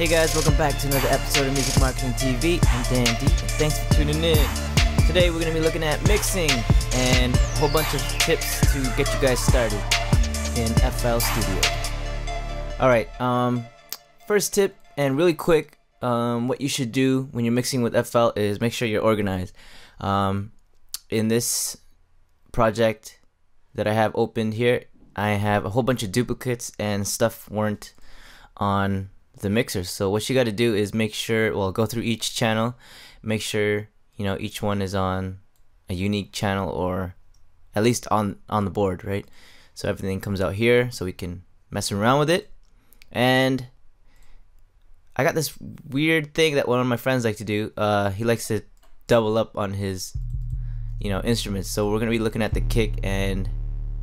Hey guys, welcome back to another episode of Music Marketing TV. I'm Dan D, and thanks for tuning in. Today we're going to be looking at mixing and a whole bunch of tips to get you guys started in FL Studio. Alright, first tip, and really quick, what you should do when you're mixing with FL is make sure you're organized. In this project that I have opened here, I have a whole bunch of duplicates and stuff weren't on the mixer. So what you got to do is make sure, well, go through each channel, make sure each one is on a unique channel, or at least on the board, right? So everything comes out here so we can mess around with it. And I got this weird thing that one of my friends like to do. He likes to double up on his instruments. So we're gonna be looking at the kick, and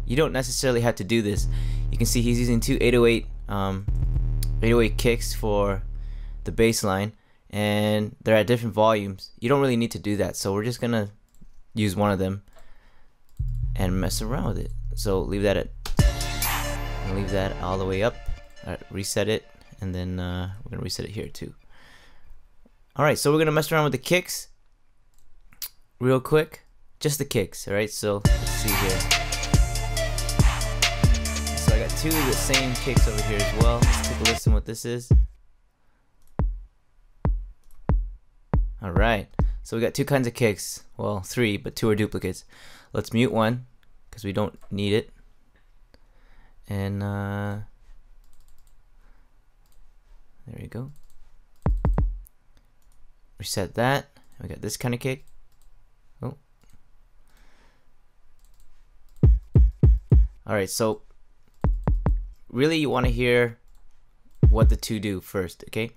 you don't necessarily have to do this. You can see he's using two 808 kicks for the bass line, and they're at different volumes. You don't really need to do that, so we're just gonna use one of them and mess around with it. So leave that all the way up. Reset it, and then we're gonna reset it here too. Alright, so we're gonna mess around with the kicks real quick. Just the kicks, alright? So let's see here. So I got two of the same kicks over here as well. Let's take a listen what this is. Alright, so we got two kinds of kicks. Well, three, but two are duplicates. Let's mute one because we don't need it. And there we go. Reset that. We got this kind of kick. Oh. Alright, so really you want to hear what the two do first, okay?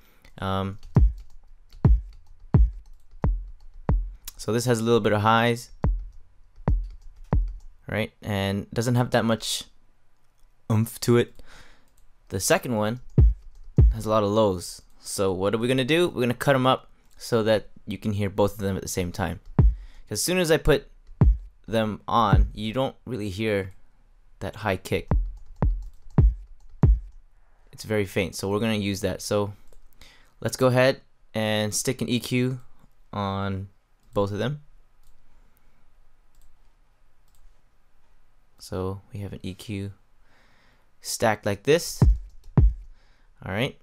So this has a little bit of highs, right? And doesn't have that much oomph to it. The second one has a lot of lows. So what are we gonna do? We're gonna cut them up so that you can hear both of them at the same time. Because as soon as I put them on, you don't really hear that high kick. It's very faint, so we're gonna use that. So let's go ahead and stick an EQ on both of them. So we have an EQ stacked like this. Alright,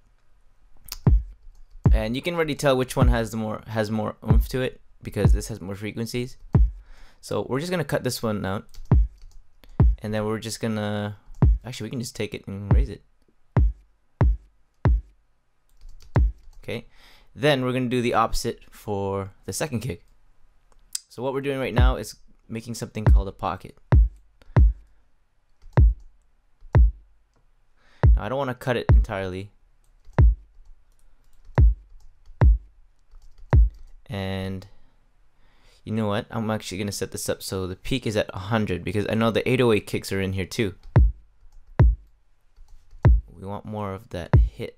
and you can already tell which one has more oomph to it because this has more frequencies. So we're just gonna cut this one out, and then we're just gonna, actually we can just take it and raise it. Okay, then we're gonna do the opposite for the second kick. So what we're doing right now is making something called a pocket. Now I don't want to cut it entirely, and you know what, I'm actually gonna set this up so the peak is at 100 because I know the 808 kicks are in here too. We want more of that hit.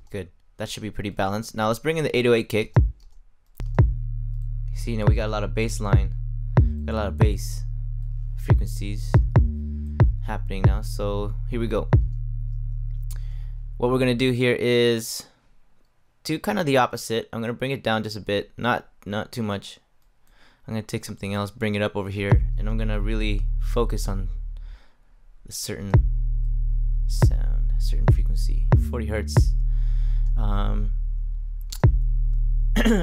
Good, that should be pretty balanced. Now let's bring in the 808 kick. See, now we got a lot of bass line, got a lot of bass frequencies happening now. So here we go. What we're gonna do here is do kind of the opposite. I'm gonna bring it down just a bit, not too much. I'm gonna take something else, bring it up over here, and I'm gonna really focus on a certain sound, a certain frequency, 40 hertz.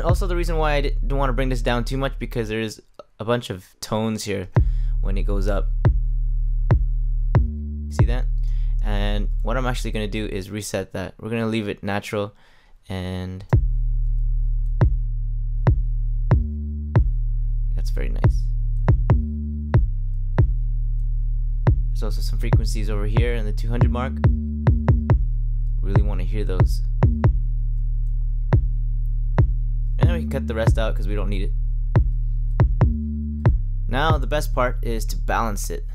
Also, the reason why I don't want to bring this down too much because there's a bunch of tones here when it goes up. See that? And what I'm actually going to do is reset that. We're going to leave it natural, and that's very nice. There's also some frequencies over here in the 200 mark. Really want to hear those. And then we can cut the rest out because we don't need it. Now the best part is to balance it.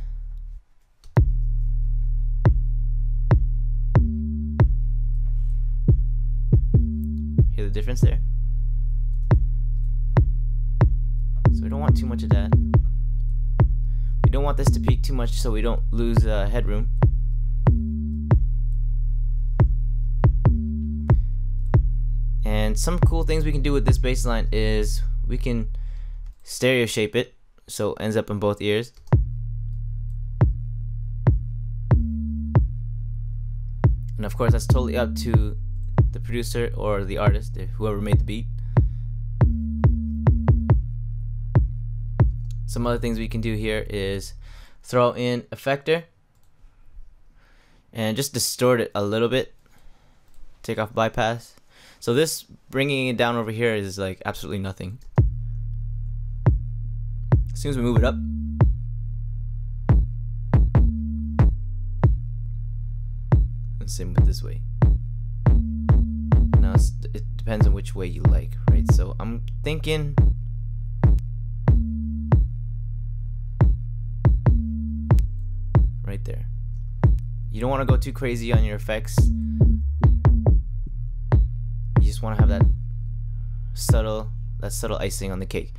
Hear the difference there? So we don't want too much of that. We don't want this to peak too much so we don't lose headroom. And some cool things we can do with this bass line is we can stereo shape it so it ends up in both ears. And of course that's totally up to the producer or the artist, whoever made the beat. Some other things we can do here is throw in effector and just distort it a little bit. Take off bypass. So this bringing it down over here is like absolutely nothing. As soon as we move it up, and same with this way. Now it depends on which way you like, right? So I'm thinking right there. You don't want to go too crazy on your effects. You just want to have that subtle icing on the cake.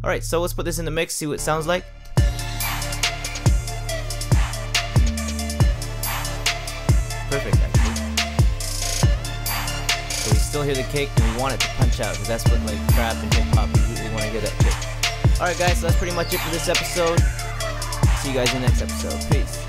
All right, so let's put this in the mix, see what it sounds like. Perfect, actually. So we still hear the cake, and we want it to punch out, because that's what like trap and hip hop, we really want to hear that kick. All right, guys, so that's pretty much it for this episode. See you guys in the next episode. Peace.